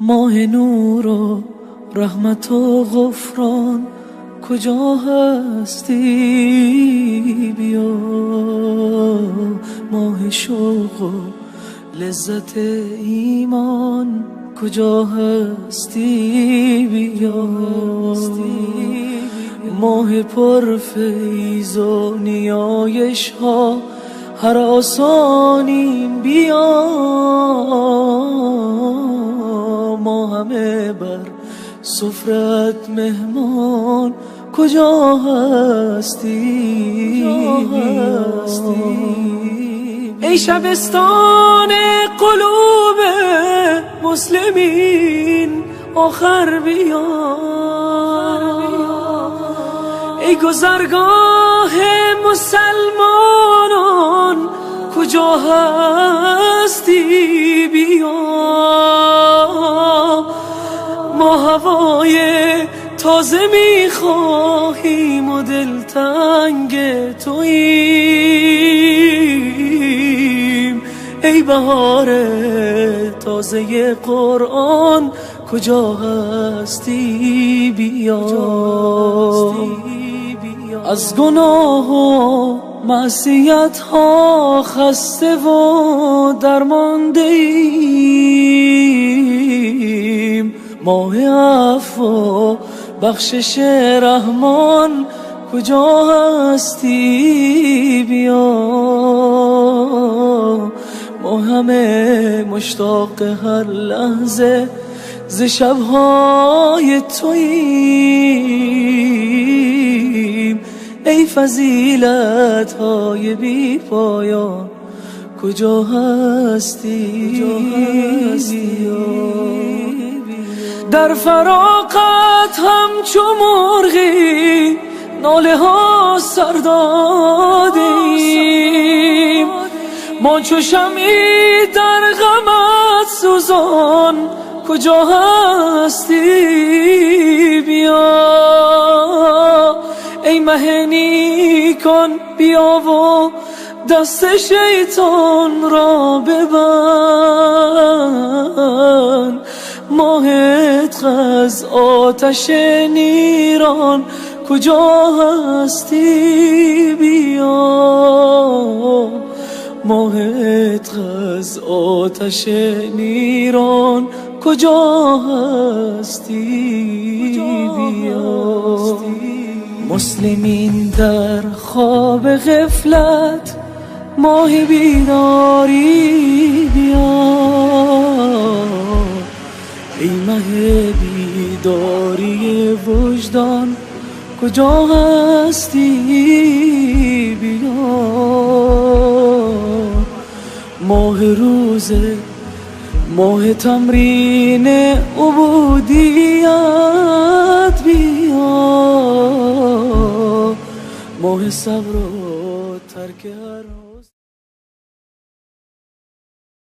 ماه نور و رحمت و غفران کجا هستی؟ بیا ماه شوق و لذت ایمان کجا هستی؟ بیا ماه پرفیض و نیایش ها هر آسانیم بیا ما همه بر سفرت مهمان کجا هستی؟ ای شبستان قلوب مسلمین آخر بیا ای گذرگاه مسلمانان کجا هستی؟ بیا ما هوای تازه میخواهیم و دلتنگ توییم ای بهار تازه قرآن کجا هستی؟ بیا از گناه و معصیت ها خسته و درمانده ایم ماه عفو و بخشش رحمان کجا هستی؟ بیا ما همه مشتاق هر لحظه ز شبهای توییم ای فضیلت های بی پایان کجا هستی؟ در فراقت همچو مرغی ناله ها سر دادیم ما چو شمعی در غمت سوزان کجا هستی؟ بیا ای مه نیکان بیا و دست شیطان را ببند ماهت از آتش نیران کجا هستی؟ بیا ماهت از آتش نیران کجا هستی؟ بیا مسلمین در خواب غفلت ماه بیداری بیا ای مه بیداری وجدان کجا هستی؟ بیا ماه روزه ماه تمرین عبودیت بیا ماه صبر و ترک